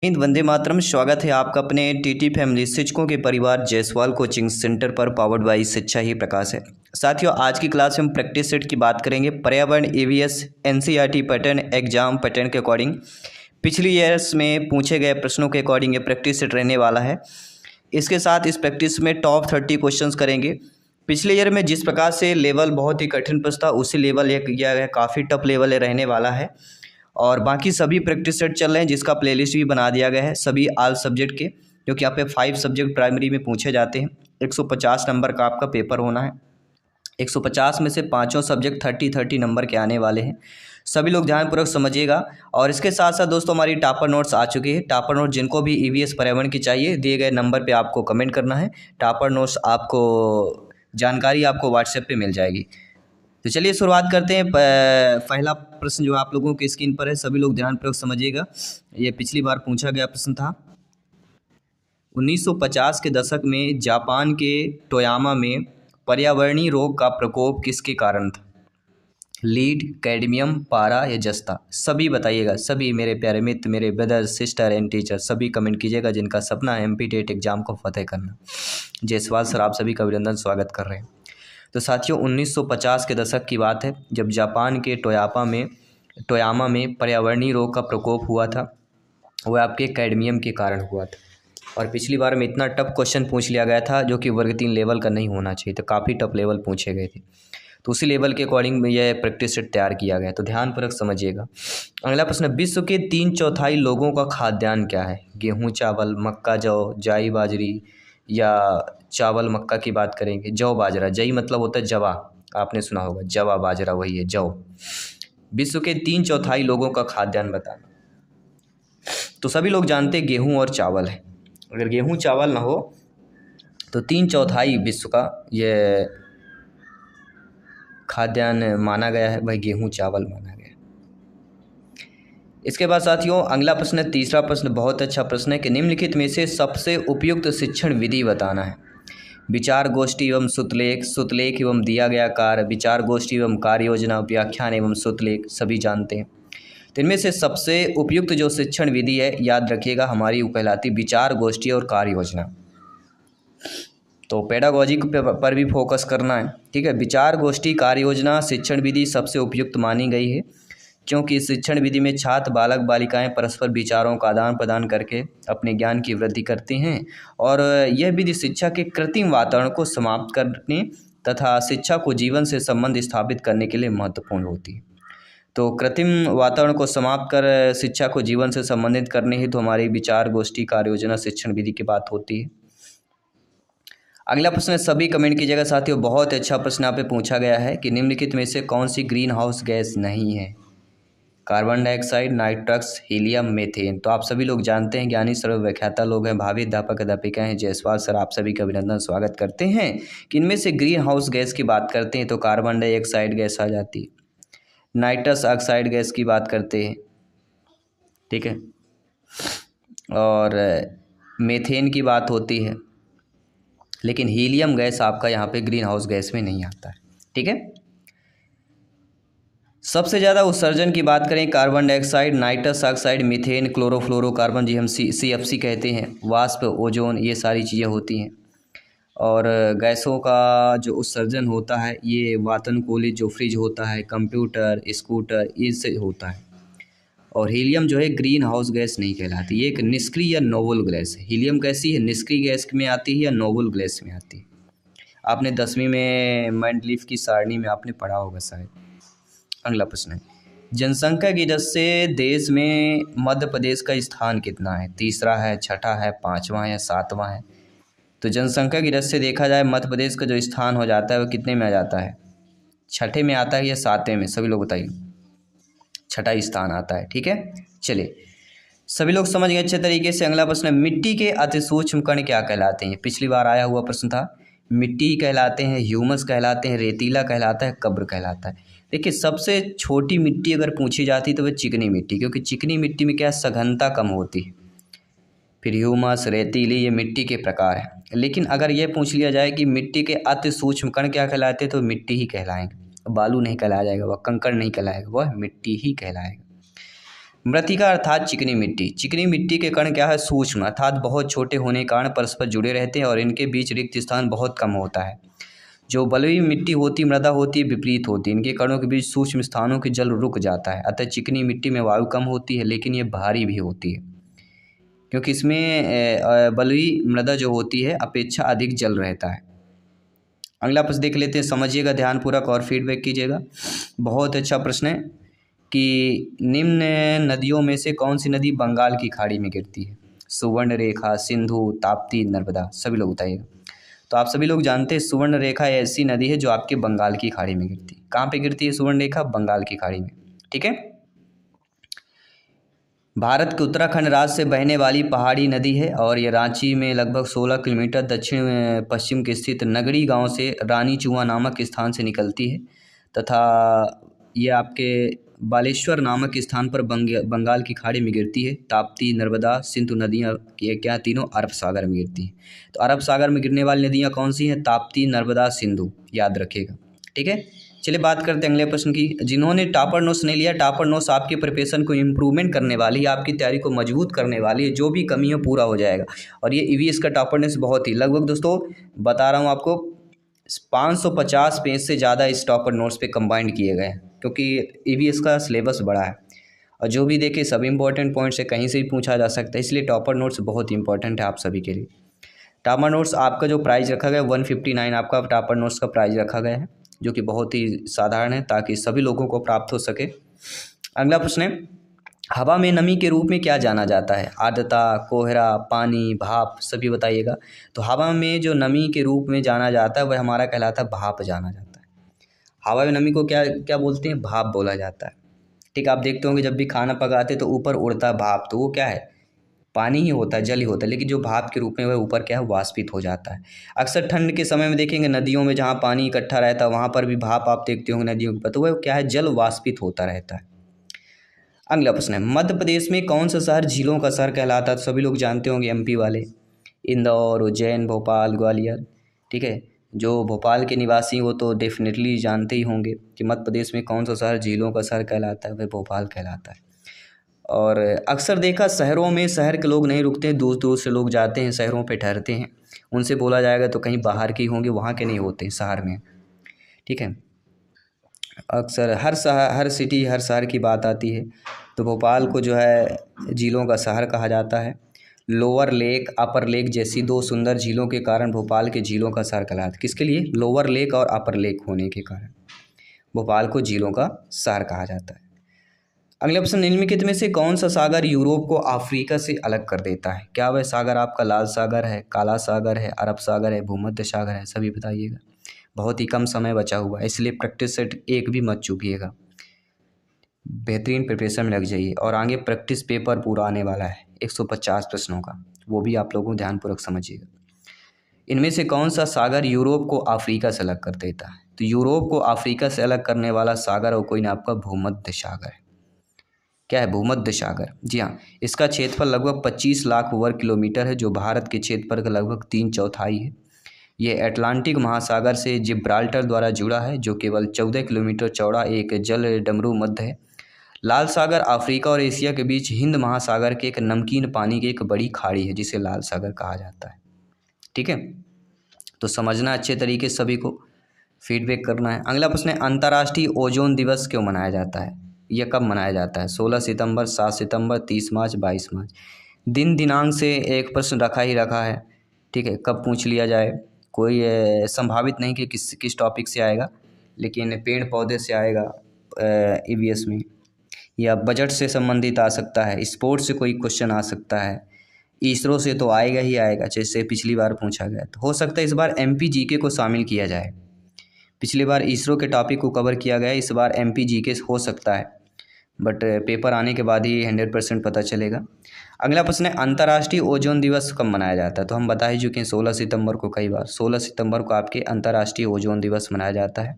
हिंद वंदे मातरम। स्वागत है आपका अपने टीटी फैमिली शिक्षकों के परिवार जायसवाल कोचिंग सेंटर पर, पावर्ड बाय शिक्षा ही प्रकाश है। साथियों, आज की क्लास में हम प्रैक्टिस सेट की बात करेंगे। पर्यावरण EVS NCERT pattern exam pattern के अकॉर्डिंग पिछली ईयर्स में पूछे गए प्रश्नों के अकॉर्डिंग ये प्रैक्टिस सेट रहने वाला है। इसके साथ इस प्रैक्टिस में टॉप 30 क्वेश्चंस करेंगे। पिछले ईयर में जिस प्रकार से लेवल बहुत ही कठिन प्रश्न था, उसी लेवल ये किया गया, काफ़ी टफ लेवल रहने वाला है। और बाकी सभी प्रैक्टिस सेट चल रहे हैं, जिसका प्लेलिस्ट भी बना दिया गया है सभी ऑल सब्जेक्ट के, क्योंकि यहाँ पे 5 सब्जेक्ट प्राइमरी में पूछे जाते हैं। 150 नंबर का आपका पेपर होना है। 150 में से पाँचों सब्जेक्ट 30 नंबर के आने वाले हैं। सभी लोग ध्यानपूर्वक समझिएगा। और इसके साथ साथ दोस्तों, हमारी टॉपर नोट्स आ चुकी है। टॉपर नोट जिनको भी ईवीएस पर्यावरण की चाहिए, दिए गए नंबर पे आपको कमेंट करना है। टॉपर नोट्स आपको जानकारी आपको व्हाट्सएप पे मिल जाएगी। तो चलिए शुरुआत करते हैं। पहला प्रश्न जो आप लोगों के स्क्रीन पर है, सभी लोग ध्यानपूर्वक समझिएगा। ये पिछली बार पूछा गया प्रश्न था। 1950 के दशक में जापान के टोयामा में पर्यावरणीय रोग का प्रकोप किसके कारण था? लीड, कैडमियम, पारा या जस्ता? सभी बताइएगा। सभी मेरे प्यारे मित्र, मेरे ब्रदर, सिस्टर एंड टीचर, सभी कमेंट कीजिएगा जिनका सपना है एमपी टेट एग्जाम को फतेह करना। जायसवाल सर आप सभी का अभिनंदन, स्वागत कर रहे हैं। तो साथियों, 1950 के दशक की बात है, जब जापान के टोयामा में पर्यावरणीय रोग का प्रकोप हुआ था। वह आपके कैडमियम के कारण हुआ था। और पिछली बार में इतना टफ क्वेश्चन पूछ लिया गया था जो कि वर्ग 3 लेवल का नहीं होना चाहिए, तो काफ़ी टफ लेवल पूछे गए थे। तो उसी लेवल के अकॉर्डिंग यह प्रैक्टिस सेट तैयार किया गया। तो ध्यानपूर्वक समझिएगा। अगला प्रश्न, विश्व के 3/4 लोगों का खाद्यान्न क्या है? गेहूँ, चावल, मक्का, जौ, जाई, बाजरी या चावल मक्का की बात करेंगे। जौ, बाजरा। जई मतलब होता है जवा, आपने सुना होगा। जवा बाजरा वही है, जौ। विश्व के 3/4 लोगों का खाद्यान्न बताना। तो सभी लोग जानते हैं गेहूं और चावल है। अगर गेहूं चावल ना हो तो 3/4 विश्व का ये खाद्यान्न माना गया है, भाई गेहूं चावल माना गया है। इसके बाद साथियों, अगला प्रश्न है, तीसरा प्रश्न बहुत अच्छा प्रश्न है कि निम्नलिखित में से सबसे उपयुक्त शिक्षण विधि बताना है। विचार गोष्ठी एवं सुतलेख, सुतलेख एवं दिया गया कार्य, विचार गोष्ठी एवं कार्य योजना, व्याख्यान एवं सुतलेख, सभी जानते हैं। तो इनमें से सबसे उपयुक्त जो शिक्षण विधि है, याद रखिएगा, हमारी वो कहलाती विचार गोष्ठी और कार्य योजना। तो पेडागॉजी पर भी फोकस करना है, ठीक है। विचार गोष्ठी, कार्य योजना शिक्षण विधि सबसे उपयुक्त मानी गई है, क्योंकि इस शिक्षण विधि में छात्र, बालक, बालिकाएं परस्पर विचारों का आदान प्रदान करके अपने ज्ञान की वृद्धि करते हैं। और यह विधि शिक्षा के कृत्रिम वातावरण को समाप्त करने तथा शिक्षा को जीवन से संबंध स्थापित करने के लिए महत्वपूर्ण होती है। तो कृत्रिम वातावरण को समाप्त कर शिक्षा को जीवन से संबंधित करने हेतु हमारी विचार गोष्ठी, कार्य योजना शिक्षण विधि की बात होती है। अगला प्रश्न सभी कमेंट कीजिएगा साथियों। बहुत अच्छा प्रश्न यहाँ पे पूछा गया है कि निम्नलिखित में से कौन सी ग्रीन हाउस गैस नहीं है? Carbon dioxide, nitrous, helium, methane. तो आप सभी लोग जानते हैं, ज्ञानी सर्व व्याख्याता लोग हैं, भावी अध्यापक अध्यापिकाएं हैं। जायसवाल सर आप सभी का अभिनंदन, स्वागत करते हैं कि इनमें से ग्रीन हाउस गैस की बात करते हैं तो कार्बन डाइऑक्साइड गैस आ जाती है। नाइट्रस ऑक्साइड गैस की बात करते हैं, ठीक है, और मीथेन की बात होती है। लेकिन हीलियम गैस आपका यहाँ पे ग्रीन हाउस गैस में नहीं आता है, ठीक है। सबसे ज़्यादा उत्सर्जन की बात करें, carbon dioxide, nitrous oxide, methane, chlorofluorocarbon, जी हम CFC कहते हैं, वाष्प, ओजोन, ये सारी चीज़ें होती हैं। और गैसों का जो उत्सर्जन होता है, ये वातानुकूलित जो फ्रिज होता है, कंप्यूटर, स्कूटर, इससे होता है। और हीलियम जो है ग्रीन हाउस गैस नहीं कहलाती, ये एक निष्क्रिय या नोबल गैस है। हीलियम कैसी है? निष्क्रिय गैस में आती है या नोबल गैस में आती है? आपने 10वीं में मेंडलीफ की सारणी में आपने पढ़ा होगा शायद। अगला प्रश्न है, जनसंख्या की दृष्टि से देश में मध्य प्रदेश का स्थान कितना है? तीसरा है, छठा है, पाँचवा है या सातवां है? तो जनसंख्या की दृष्टि से देखा जाए, मध्य प्रदेश का जो स्थान हो जाता है वो कितने में आ जाता है? छठे में आता है या सातवें में? सभी लोग बताइए। छठा स्थान आता है, ठीक है। चलिए, सभी लोग समझ गए अच्छे तरीके से। अगला प्रश्न है, मिट्टी के अति सूक्ष्म कण क्या कहलाते हैं? पिछली बार आया हुआ प्रश्न था। मिट्टी कहलाते हैं, ह्यूमस कहलाते हैं, रेतीला कहलाता है, कब्र कहलाता है। देखिए, सबसे छोटी मिट्टी अगर पूछी जाती तो वह चिकनी मिट्टी, क्योंकि चिकनी मिट्टी में क्या सघनता कम होती है। फिर ह्यूमस, रेतीली, ये मिट्टी के प्रकार हैं। लेकिन अगर ये पूछ लिया जाए कि मिट्टी के अति सूक्ष्म कण क्या कहलाते तो मिट्टी ही कहलाएंगे। बालू नहीं कहलाया जाएगा, वह कंकड़ नहीं कहलाएगा, वह मिट्टी ही कहलाएगा। मृत्तिका अर्थात चिकनी मिट्टी। चिकनी मिट्टी के कण क्या है? सूक्ष्म अर्थात बहुत छोटे होने के कारण परस्पर जुड़े रहते हैं और इनके बीच रिक्त स्थान बहुत कम होता है। जो बलुई मिट्टी होती मृदा होती है विपरीत होती है, इनके कणों के बीच सूक्ष्म स्थानों के जल रुक जाता है। अतः चिकनी मिट्टी में वायु कम होती है लेकिन ये भारी भी होती है, क्योंकि इसमें बलुई मृदा जो होती है अपेक्षा अधिक जल रहता है। अगला प्रश्न देख लेते हैं, समझिएगा ध्यानपूर्वक और फीडबैक कीजिएगा। बहुत अच्छा प्रश्न है कि निम्न नदियों में से कौन सी नदी बंगाल की खाड़ी में गिरती है? सुवर्ण रेखा, सिंधु, ताप्ती, नर्मदा। सभी लोग बताइएगा। तो आप सभी लोग जानते हैं सुवर्ण रेखा ऐसी नदी है जो आपके बंगाल की खाड़ी में गिरती है। कहाँ पे गिरती है सुवर्ण रेखा? बंगाल की खाड़ी में। ठीक है। भारत के उत्तराखंड राज्य से बहने वाली पहाड़ी नदी है और ये रांची में लगभग 16 किलोमीटर दक्षिण पश्चिम के स्थित नगड़ी गांव से रानी चुआ नामक स्थान से निकलती है तथा ये आपके बालेश्वर नामक स्थान पर बंगाल की खाड़ी में गिरती है। ताप्ती, नर्मदा, सिंधु नदियाँ क्या तीनों अरब सागर में गिरती हैं। तो अरब सागर में गिरने वाली नदियाँ कौन सी हैं? ताप्ती, नर्मदा, सिंधु, याद रखिएगा। ठीक है। चलिए बात करते हैं अगले प्रश्न की। जिन्होंने टॉपर नोट्स नहीं लिया, टॉपर नोट्स आपके प्रिपरेशन को इम्प्रूवमेंट करने वाली है, आपकी तैयारी को मजबूत करने वाली है, जो भी कमी है पूरा हो जाएगा। और ये ईवीएस का टॉपर नोट्स बहुत ही लगभग दोस्तों बता रहा हूँ आपको 550 पेज से ज़्यादा इस टॉपर नोट्स पे कंबाइंड किए गए हैं, क्योंकि ईवीएस का सिलेबस बड़ा है और जो भी देखे सब इंपॉर्टेंट पॉइंट्स है, कहीं से भी पूछा जा सकता है, इसलिए टॉपर नोट्स बहुत इंपॉर्टेंट है आप सभी के लिए। टॉपर नोट्स आपका जो प्राइस रखा गया है 159 आपका टॉपर नोट्स का प्राइस रखा गया है, जो कि बहुत ही साधारण है ताकि सभी लोगों को प्राप्त हो सके। अगला प्रश्न है, हवा में नमी के रूप में क्या जाना जाता है? आर्द्रता, कोहरा, पानी, भाप, सभी बताइएगा। तो हवा में जो नमी के रूप में जाना जाता है वह हमारा कहलाता है भाप जाना जाता है। हवा में नमी को क्या क्या बोलते हैं? भाप बोला जाता है। ठीक, आप देखते होंगे जब भी खाना पकाते तो ऊपर उड़ता है भाप, तो वो क्या है? पानी ही होता है, जल ही होता है, लेकिन जो भाप के रूप में वह ऊपर क्या है? वाष्पित हो जाता है। अक्सर ठंड के समय में देखेंगे नदियों में जहाँ पानी इकट्ठा रहता है वहाँ पर भी भाप आप देखते होंगे नदियों के ऊपर, तो वह क्या है? जल वाष्पित होता रहता है। अगला प्रश्न है, मध्य प्रदेश में कौन सा शहर झीलों का शहर कहलाता है? तो सभी लोग जानते होंगे एमपी वाले, इंदौर, उज्जैन, भोपाल, ग्वालियर। ठीक है, जो भोपाल के निवासी हो तो डेफिनेटली जानते ही होंगे कि मध्य प्रदेश में कौन सा शहर झीलों का शहर कहलाता है? वह भोपाल कहलाता है। और अक्सर देखा शहरों में शहर के लोग नहीं रुकते हैं, दूर दूर से लोग जाते हैं शहरों पे ठहरते हैं, उनसे बोला जाएगा तो कहीं बाहर के ही होंगे, वहाँ के नहीं होते शहर में। ठीक है, अक्सर हर सिटी हर शहर की बात आती है, तो भोपाल को जो है झीलों का शहर कहा जाता है। लोअर लेक, अपर लेक जैसी दो सुंदर झीलों के कारण भोपाल के झीलों का शहर कहलाता है। किसके लिए? लोअर लेक और अपर लेक होने के कारण भोपाल को झीलों का शहर कहा जाता है। अगले प्रश्न, निम्नलिखित में से कौन सा सागर यूरोप को अफ्रीका से अलग कर देता है? क्या वह सागर आपका लाल सागर है, काला सागर है, अरब सागर है, भूमध्य सागर है? सभी बताइएगा। बहुत ही कम समय बचा हुआ है, इसलिए प्रैक्टिस सेट एक भी मत चूकिएगा, बेहतरीन प्रिपरेशन में लग जाइए। और आगे प्रैक्टिस पेपर पूरा आने वाला है 150 प्रश्नों का, वो भी आप लोगों ध्यानपूर्वक समझिएगा। इनमें से कौन सा सागर यूरोप को अफ्रीका से अलग कर देता है? तो यूरोप को अफ्रीका से अलग करने वाला सागर और कोई ना आपका भूमध्य सागर है। क्या है? भूमध्य सागर। जी हाँ, इसका क्षेत्रफल लगभग 25 लाख वर्ग किलोमीटर है, जो भारत के क्षेत्रफल का लगभग 3/4 है। ये अटलांटिक महासागर से जिब्राल्टर द्वारा जुड़ा है, जो केवल 14 किलोमीटर चौड़ा एक जल डमरू मध्य है। लाल सागर अफ्रीका और एशिया के बीच हिंद महासागर के एक नमकीन पानी की एक बड़ी खाड़ी है, जिसे लाल सागर कहा जाता है। ठीक है, तो समझना अच्छे तरीके से, सभी को फीडबैक करना है। अगला प्रश्न है, अंतर्राष्ट्रीय ओजोन दिवस क्यों मनाया जाता है? यह कब मनाया जाता है? 16 सितंबर, 7 सितंबर, 30 मार्च, 22 मार्च। दिन दिनांक से एक प्रश्न रखा ही रखा है। ठीक है, कब पूछ लिया जाए कोई संभावित नहीं कि किस टॉपिक से आएगा, लेकिन पेड़ पौधे से आएगा ईवीएस में, या बजट से संबंधित आ सकता है, स्पोर्ट्स से कोई क्वेश्चन आ सकता है, इसरो से तो आएगा ही आएगा, जैसे पिछली बार पूछा गया। तो हो सकता है इस बार एमपी जीके को शामिल किया जाए। पिछली बार इसरो के टॉपिक को कवर किया गया, इस बार एमपी जीके हो सकता है, बट पेपर आने के बाद ही 100% पता चलेगा। अगला प्रश्न है, अंतर्राष्ट्रीय ओजोन दिवस कब मनाया जाता है? तो हम बता ही चुके हैं 16 सितंबर को, कई बार 16 सितंबर को आपके अंतर्राष्ट्रीय ओजोन दिवस मनाया जाता है,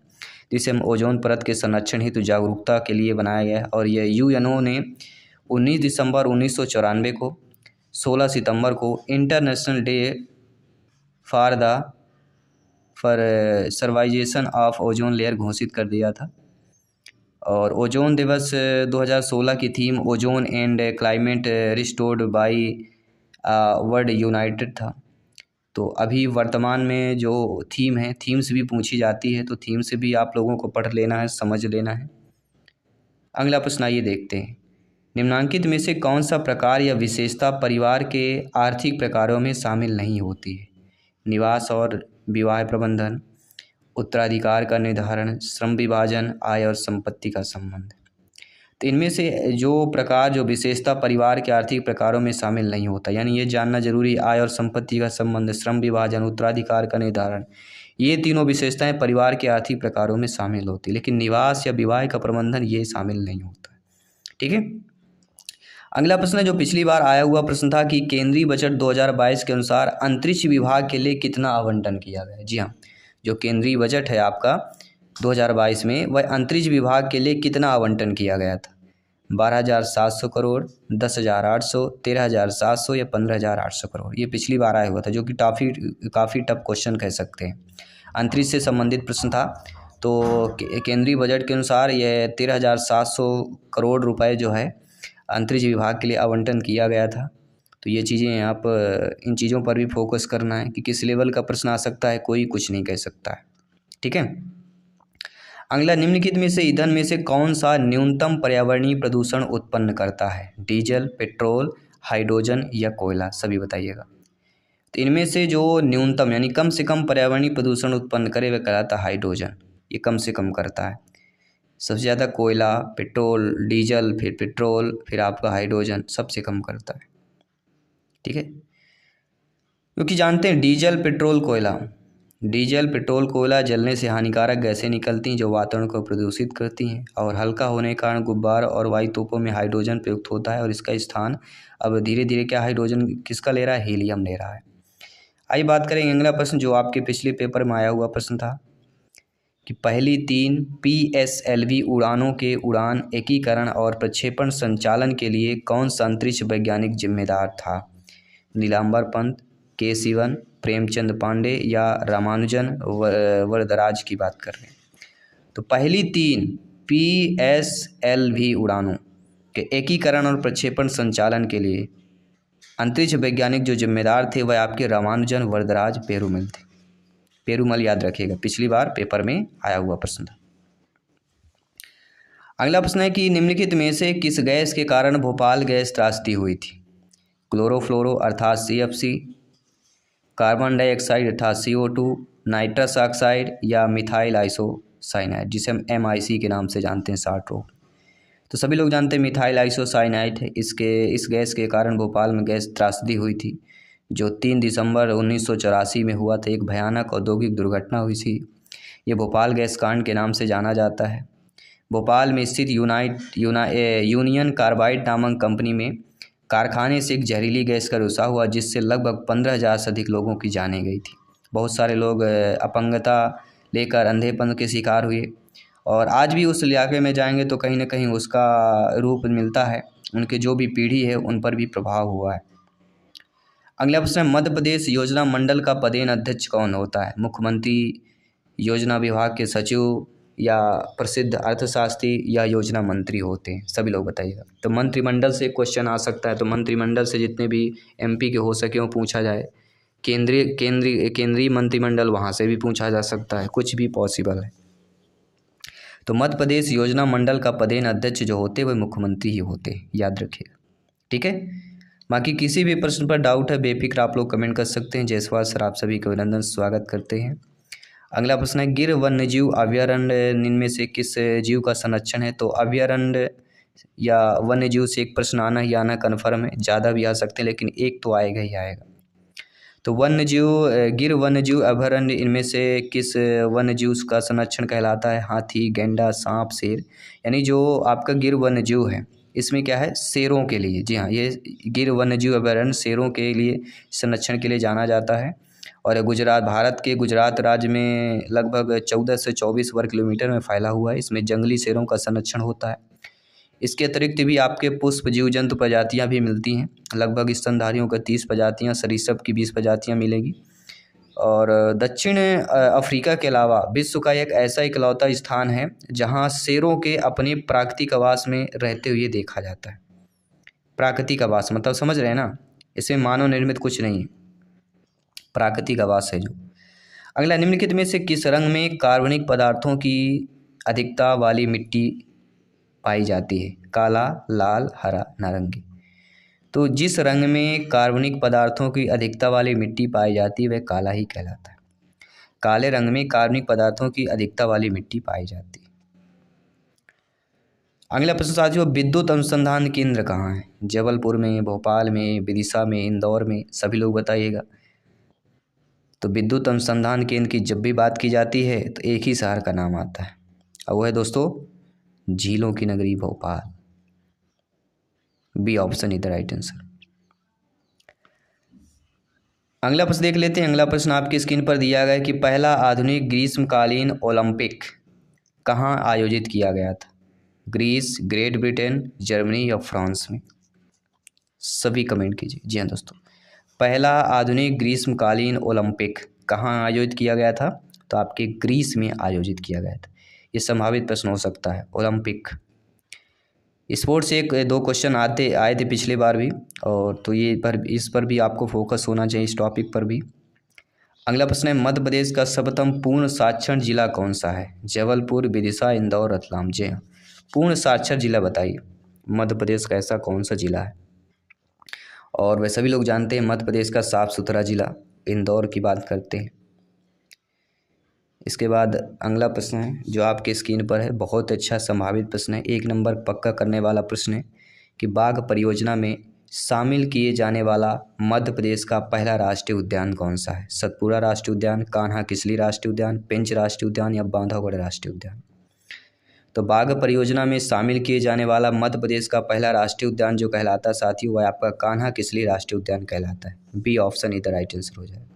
जिसे हम ओजोन परत के संरक्षण हेतु जागरूकता के लिए बनाया गया है। और यह यूएनओ ने 19 दिसंबर 1994 को 16 सितंबर को international day for preservation of ozone layer घोषित कर दिया था। और ओजोन दिवस 2016 की theme ozone and climate restored by world united था। तो अभी वर्तमान में जो थीम है, थीम्स भी पूछी जाती है, तो थीम से भी आप लोगों को पढ़ लेना है, समझ लेना है। अगला प्रश्न आइए देखते हैं। निम्नांकित में से कौन सा प्रकार या विशेषता परिवार के आर्थिक प्रकारों में शामिल नहीं होती है? निवास और विवाह प्रबंधन, उत्तराधिकार का निर्धारण, श्रम विभाजन, आय और संपत्ति का संबंध। तो इनमें से जो विशेषता परिवार के आर्थिक प्रकारों में शामिल नहीं होता, यानी ये जानना जरूरी, आय और संपत्ति का संबंध, श्रम विभाजन, उत्तराधिकार का निर्धारण, ये तीनों विशेषताएं परिवार के आर्थिक प्रकारों में शामिल होती, लेकिन निवास या विवाह का प्रबंधन ये शामिल नहीं होता। ठीक है। अगला प्रश्न है जो पिछली बार आया हुआ प्रश्न था कि केंद्रीय बजट 2022 के अनुसार अंतरिक्ष विभाग के लिए कितना आवंटन किया गया है। जी हाँ, जो केंद्रीय बजट है आपका 2022 में, वह अंतरिक्ष विभाग के लिए कितना आवंटन किया गया था? 12,700 करोड़, 10,800, 13,700 या 15,800 करोड़। ये पिछली बार आया हुआ था, जो कि काफ़ी टफ क्वेश्चन कह सकते हैं। अंतरिक्ष से संबंधित प्रश्न था। तो केंद्रीय बजट के अनुसार यह 13,700 करोड़ रुपए जो है अंतरिक्ष विभाग के लिए आवंटन किया गया था। तो ये चीज़ें आप इन चीज़ों पर भी फोकस करना है कि किस लेवल का प्रश्न आ सकता है, कोई कुछ नहीं कह सकता है। ठीक है। अगला, निम्नलिखित में से ईंधन में से कौन सा न्यूनतम पर्यावरणीय प्रदूषण उत्पन्न करता है? डीजल, पेट्रोल, हाइड्रोजन या कोयला? सभी बताइएगा। तो इनमें से जो न्यूनतम यानी कम से कम पर्यावरणीय प्रदूषण उत्पन्न करे वह कहलाता है हाइड्रोजन। ये कम से कम करता है। सबसे ज़्यादा कोयला, पेट्रोल, डीजल, फिर पेट्रोल, फिर आपका हाइड्रोजन सबसे कम करता है। ठीक है। क्योंकि जानते हैं डीजल, पेट्रोल, कोयला जलने से हानिकारक गैसें निकलती हैं जो वातावरण को प्रदूषित करती हैं, और हल्का होने के कारण गुब्बार और वायु तोपों में हाइड्रोजन प्रयुक्त होता है, और इसका स्थान अब धीरे धीरे क्या हाइड्रोजन किसका ले रहा है? हीलियम ले रहा है। आइए बात करेंगे अगला प्रश्न जो आपके पिछले पेपर में आया हुआ प्रश्न था कि पहली 3 PSLV उड़ानों के उड़ान, एकीकरण और प्रक्षेपण संचालन के लिए कौन सा अंतरिक्ष वैज्ञानिक जिम्मेदार था? नीलांबर पंत, के सिवन, प्रेमचंद पांडे या रामानुजन वरदराज की बात कर रहे हैं। तो पहली 3 PSLV उड़ानों के एकीकरण और प्रक्षेपण संचालन के लिए अंतरिक्ष वैज्ञानिक जो जिम्मेदार थे वह आपके रामानुजन वरदराज पेरुमल थे। पेरुमल याद रखिएगा, पिछली बार पेपर में आया हुआ प्रश्न था। अगला प्रश्न है कि निम्नलिखित में से किस गैस के कारण भोपाल गैस त्रासदी हुई थी? क्लोरोफ्लोरो अर्थात CFC, कार्बन डाइऑक्साइड अर्थात CO2, नाइट्रस ऑक्साइड या मिथाइल आइसोसाइनाइड, जिसे हम MIC के नाम से जानते हैं शॉर्ट रूप। तो सभी लोग जानते हैं मिथाइल आइसोसाइनाइड है। इस गैस के कारण भोपाल में गैस त्रासदी हुई थी, जो 3 दिसंबर 1984 में हुआ था। एक भयानक औद्योगिक दुर्घटना हुई थी। ये भोपाल गैस कांड के नाम से जाना जाता है। भोपाल में स्थित यूनियन कार्बाइड नामक कंपनी में कारखाने से एक जहरीली गैस का रिसाव हुआ, जिससे लगभग 15,000 से अधिक लोगों की जानें गई थी। बहुत सारे लोग अपंगता लेकर अंधेपन के शिकार हुए, और आज भी उस इलाके में जाएंगे तो कहीं ना कहीं उसका रूप मिलता है। उनके जो भी पीढ़ी है उन पर भी प्रभाव हुआ है। अगला प्रश्न है, मध्य प्रदेश योजना मंडल का पदेन अध्यक्ष कौन होता है? मुख्यमंत्री, योजना विभाग के सचिव या प्रसिद्ध अर्थशास्त्री या योजना मंत्री होते हैं? सभी लोग बताइएगा। तो मंत्रिमंडल से क्वेश्चन आ सकता है, तो मंत्रिमंडल से जितने भी MP के हो सके वो पूछा जाए। केंद्रीय मंत्रिमंडल, वहाँ से भी पूछा जा सकता है, कुछ भी पॉसिबल है। तो मध्य प्रदेश योजना मंडल का पदेन अध्यक्ष जो होते हैं वह मुख्यमंत्री ही होते हैं, याद रखिएगा। ठीक है। बाकी किसी भी प्रश्न पर डाउट है बेफिक्र आप लोग कमेंट कर सकते हैं। जयसवाल सर आप सभी को अभिनंदन, स्वागत करते हैं। अगला प्रश्न है, गिर वन्यजीव अभयारण्य इनमें से किस जीव का संरक्षण है? तो अभयारण्य या वन्यजीव से एक प्रश्न आना ही आना कन्फर्म है, ज़्यादा भी आ सकते हैं लेकिन एक तो आएगा ही आएगा। तो गिर वन्यजीव अभयारण्य इनमें से किस वन्यजीव का संरक्षण कहलाता है? हाथी, गैंडा, सांप, शेर। यानी जो आपका गिर वन्यजीव है इसमें क्या है? शेरों के लिए। जी हाँ, ये गिर वन्यजीव अभयारण्य शेरों के लिए संरक्षण के लिए जाना जाता है। और भारत के गुजरात राज्य में लगभग 14 से 24 वर्ग किलोमीटर में फैला हुआ है। इसमें जंगली शेरों का संरक्षण होता है। इसके अतिरिक्त भी आपके पुष्प जीव जंतु प्रजातियाँ भी मिलती हैं। लगभग स्तनधारियों का 30 प्रजातियाँ, सरीसृप की 20 प्रजातियाँ मिलेगी। और दक्षिण अफ्रीका के अलावा विश्व का एक ऐसा इकलौता स्थान है जहां शेरों के अपने प्राकृतिक आवास में रहते हुए देखा जाता है। प्राकृतिक आवास मतलब समझ रहे हैं ना, इसमें मानव निर्मित कुछ नहीं है, प्राकृतिक आवास है जो। अगला, निम्नलिखित में से किस रंग में कार्बनिक पदार्थों की अधिकता वाली मिट्टी पाई जाती है? काला, लाल, हरा, नारंगी। तो जिस रंग में कार्बनिक पदार्थों की अधिकता वाली मिट्टी पाई जाती है वह काला ही कहलाता है। काले रंग में कार्बनिक पदार्थों की अधिकता वाली मिट्टी पाई जाती है। अगला प्रश्न साथियों, विद्युत अनुसंधान केंद्र कहाँ है? जबलपुर में, भोपाल में, विदिशा में, इंदौर में? सभी लोग बताइएगा। तो विद्युत अनुसंधान केंद्र की जब भी बात की जाती है तो एक ही शहर का नाम आता है और वो है दोस्तों झीलों की नगरी Bhopal. B option is the right answer. अगला प्रश्न देख लेते हैं। अगला प्रश्न आपकी स्क्रीन पर दिया गया है कि पहला आधुनिक ग्रीष्मकालीन ओलंपिक कहाँ आयोजित किया गया था? ग्रीस, ग्रेट ब्रिटेन, जर्मनी या फ्रांस में? सभी कमेंट कीजिए। जी हाँ दोस्तों, पहला आधुनिक ग्रीष्मकालीन ओलंपिक कहाँ आयोजित किया गया था? तो आपके ग्रीस में आयोजित किया गया था। ये संभावित प्रश्न हो सकता है ओलंपिक। स्पोर्ट्स से 1-2 क्वेश्चन आए थे पिछले बार भी, और तो इस पर भी आपको फोकस होना चाहिए, इस टॉपिक पर भी। अगला प्रश्न है, मध्य प्रदेश का सर्वप्रथम पूर्ण साक्षर जिला कौन सा है? जबलपुर, विदिशा, इंदौर, रतलाम? जी हाँ, पूर्ण साक्षर जिला बताइए मध्य प्रदेश का ऐसा कौन सा जिला है? और वह सभी लोग जानते हैं मध्य प्रदेश का साफ़ सुथरा जिला इंदौर की बात करते हैं। इसके बाद अगला प्रश्न है जो आपके स्क्रीन पर है, बहुत अच्छा संभावित प्रश्न है, 1 नंबर पक्का करने वाला प्रश्न है कि बाघ परियोजना में शामिल किए जाने वाला मध्य प्रदेश का पहला राष्ट्रीय उद्यान कौन सा है? सतपुड़ा राष्ट्रीय उद्यान, कान्हा किसली राष्ट्रीय उद्यान, पेंच राष्ट्रीय उद्यान या बांधवगढ़ राष्ट्रीय उद्यान? तो बाघ परियोजना में शामिल किए जाने वाला मध्य प्रदेश का पहला राष्ट्रीय उद्यान जो कहलाता है साथियों वह आपका कान्हा किसली राष्ट्रीय उद्यान कहलाता है। बी ऑप्शन इधर राइट आंसर हो जाएगा।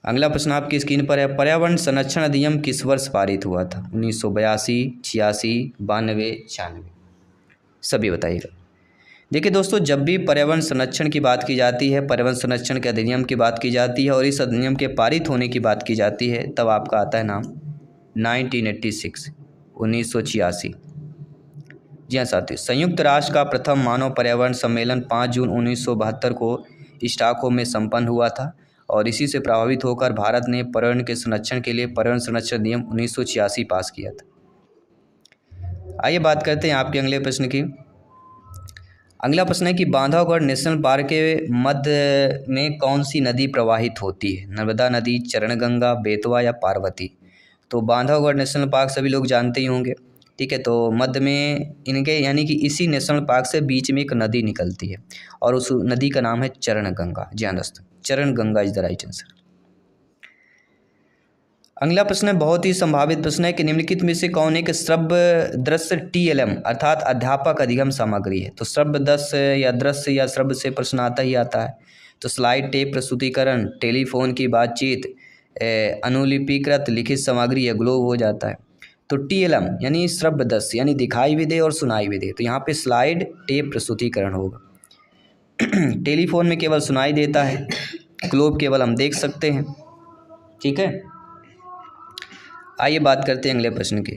अगला प्रश्न आपकी स्क्रीन पर है, पर्यावरण संरक्षण अधिनियम किस वर्ष पारित हुआ था? 1982, 86, 92, 96? सभी बताइएगा। देखिए दोस्तों, जब भी पर्यावरण संरक्षण की बात की जाती है, पर्यावरण संरक्षण के अधिनियम की बात की जाती है और इस अधिनियम के पारित होने की बात की जाती है, तब आपका आता है नाम 1986, 1986। जी हाँ साथियों, संयुक्त राष्ट्र का प्रथम मानव पर्यावरण सम्मेलन 5 जून 1972 को स्टॉकहोम में संपन्न हुआ था और इसी से प्रभावित होकर भारत ने पर्यावरण के संरक्षण के लिए पर्यावरण संरक्षण अधिनियम 1986 पास किया था। आइए बात करते हैं आपके अगले प्रश्न की। अगला प्रश्न है कि बांधवगढ़ नेशनल पार्क के मध्य में कौन सी नदी प्रवाहित होती है? नर्मदा नदी, चरणगंगा, बेतवा या पार्वती? तो बांधवगढ़ नेशनल पार्क सभी लोग जानते ही होंगे, ठीक है। तो मध्य में इनके यानी कि इसी नेशनल पार्क से बीच में एक नदी निकलती है और उस नदी का नाम है चरणगंगा। जी हाँ दोस्तों, चरणगंगा इज द राइट आंसर। अगला प्रश्न है, बहुत ही संभावित प्रश्न है कि निम्नलिखित में से कौन एक श्रव्य दृश्य TLM अर्थात अध्यापक अधिगम सामग्री है? तो श्रव्य दृश्य या दृश्य या श्रव्य से प्रश्न आता ही आता है। तो स्लाइड, टेप प्रस्तुतिकरण, टेलीफोन की बातचीत, अनुलिपिकृत लिखित सामग्री या ग्लोब हो जाता है। तो TLM यानी श्रव्य दृश्य यानी दिखाई भी दे और सुनाई भी दे, तो यहाँ पे स्लाइड, टेप प्रस्तुतिकरण होगा। टेलीफोन में केवल सुनाई देता है, ग्लोब केवल हम देख सकते हैं, ठीक है। आइए बात करते हैं अगले प्रश्न की।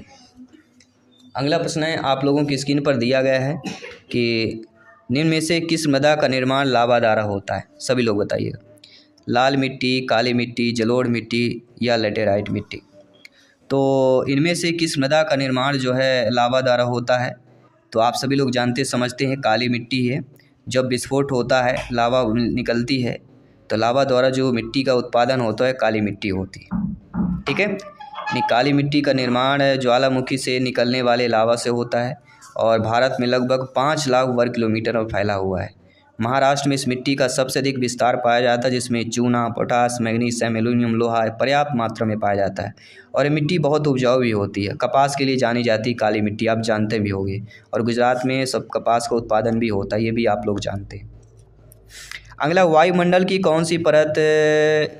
अगला प्रश्न है आप लोगों की स्क्रीन पर दिया गया है कि निम्न में से किस मृदा का निर्माण लावा द्वारा होता है? सभी लोग बताइएगा। लाल मिट्टी, काली मिट्टी, जलोढ़ मिट्टी या लेटेराइट मिट्टी? तो इनमें से किस मृदा का निर्माण जो है लावा द्वारा होता है? तो आप सभी लोग जानते समझते हैं काली मिट्टी है। जब विस्फोट होता है, लावा निकलती है, तो लावा द्वारा जो मिट्टी का उत्पादन होता है काली मिट्टी होती है, ठीक है। काली मिट्टी का निर्माण ज्वालामुखी से निकलने वाले लावा से होता है और भारत में लगभग 5 लाख वर्ग किलोमीटर में फैला हुआ है। महाराष्ट्र में इस मिट्टी का सबसे अधिक विस्तार पाया जाता है, जिसमें चूना, पोटास, मैग्नीशियम, एल्यूमिनियम, लोहा पर्याप्त मात्रा में पाया जाता है और ये मिट्टी बहुत उपजाऊ भी होती है। कपास के लिए जानी जाती है काली मिट्टी, आप जानते भी होंगे, और गुजरात में सब कपास का उत्पादन भी होता है, ये भी आप लोग जानते हैं। अगला, वायुमंडल की कौन सी परत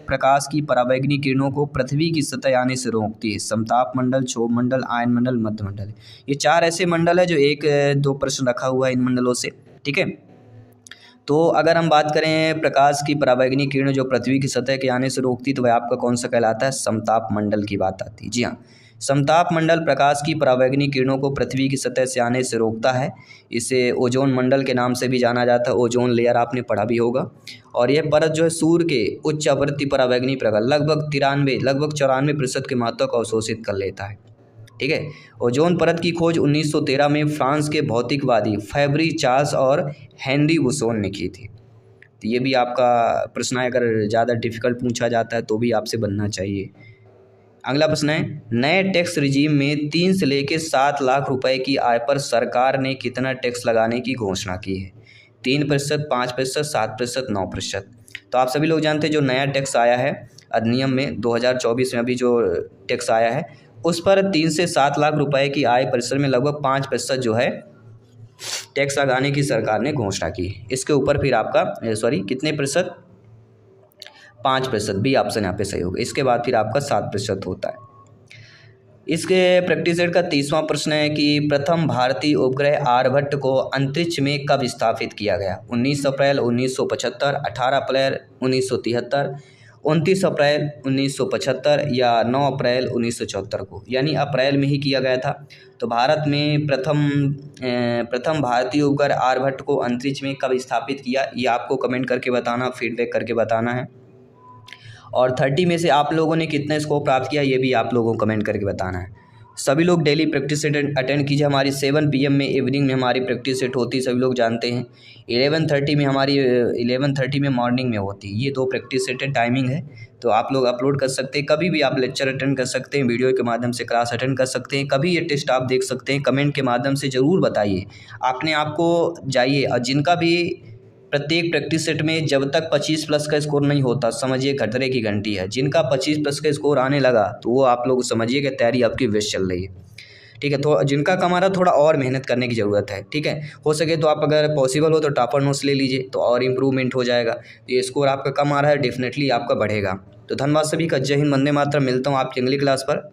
प्रकाश की पराबैंगनी किरणों को पृथ्वी की सतह आने से रोकती है? समताप मंडल, क्षोभ मंडल, आयन मंडल, मध्य मंडल। ये 4 ऐसे मंडल है जो 1-2 प्रश्न रखा हुआ है इन मंडलों से, ठीक है। तो अगर हम बात करें प्रकाश की परावैंगनिक किरणें जो पृथ्वी की सतह के आने से रोकती, तो वह आपका कौन सा कहलाता है? समताप मंडल की बात आती है। जी हाँ, समताप मंडल प्रकाश की परावैंगनिक किरणों को पृथ्वी की सतह से आने से रोकता है। इसे ओजोन मंडल के नाम से भी जाना जाता है। ओजोन लेयर आपने पढ़ा भी होगा। और यह परत जो है सूर्य के उच्च आवृत्ति परावैंगनिक प्रकाश लगभग 94% के महत्व को अवशोषित कर लेता है। ठीक है। ओजोन परत की खोज 1913 में फ्रांस के भौतिकवादी फैब्री चार्ल्स और हेनरी बुसोन ने की थी। तो ये भी आपका प्रश्न है, अगर ज़्यादा डिफिकल्ट पूछा जाता है तो भी आपसे बनना चाहिए। अगला प्रश्न है, नए टैक्स रिजीम में 3 से लेकर 7 लाख रुपए की आय पर सरकार ने कितना टैक्स लगाने की घोषणा की है? 3%, 5%, 7%, 9%। तो आप सभी लोग जानते हैं जो नया टैक्स आया है अधिनियम में 2024 में अभी जो टैक्स आया है उस पर 3 से 7 लाख रुपए की आय परिसर में लगभग 5% जो है टैक्स लगाने की सरकार ने घोषणा की। इसके ऊपर फिर आपका कितने प्रतिशत? 5%। बी ऑप्शन यहाँ पे सही होगा। इसके बाद फिर आपका 7% होता है। इसके प्रैक्टिस सेट का 30वां प्रश्न है कि प्रथम भारतीय उपग्रह आर्यभट्ट को अंतरिक्ष में कब स्थापित किया गया? 19 अप्रैल 1975, 18 अप्रैल 1973, 29 अप्रैल 1975 या 9 अप्रैल 1974 को, यानी अप्रैल में ही किया गया था। तो भारत में प्रथम भारतीय उपग्रह आर्यभट्ट को अंतरिक्ष में कब स्थापित किया, ये आपको कमेंट करके बताना, फीडबैक करके बताना है। और 30 में से आप लोगों ने कितने स्कोर प्राप्त किया ये भी आप लोगों को कमेंट करके बताना है। सभी लोग डेली प्रैक्टिस सेट अटेंड कीजिए। हमारी 7 PM में इवनिंग में हमारी प्रैक्टिस सेट होती है, सभी लोग जानते हैं। 11:30 में हमारी 11:30 में मॉर्निंग में होती है। ये 2 प्रैक्टिस सेट टाइमिंग है, तो आप लोग अपलोड कर सकते हैं। कभी भी आप लेक्चर अटेंड कर सकते हैं, वीडियो के माध्यम से क्लास अटेंड कर सकते हैं, कभी ये टेस्ट आप देख सकते हैं। कमेंट के माध्यम से ज़रूर बताइए। अपने आप को जाइए, और जिनका भी प्रत्येक प्रैक्टिस सेट में जब तक 25+ का स्कोर नहीं होता समझिए खतरे की घंटी है। जिनका 25+ का स्कोर आने लगा तो वो आप लोग समझिए कि तैयारी आपकी बेस्ट चल रही है। ठीक है, तो जिनका कम आ रहा थोड़ा और मेहनत करने की ज़रूरत है। ठीक है, हो सके तो आप अगर पॉसिबल हो तो टॉपर नोट्स ले लीजिए, तो और इम्प्रूवमेंट हो जाएगा। ये स्कोर आपका कम आ रहा है, डेफिनेटली आपका बढ़ेगा। तो धन्यवाद सभी का। जय हिंद, वंदे मातरम। मिलता हूँ आपकी अगली क्लास पर।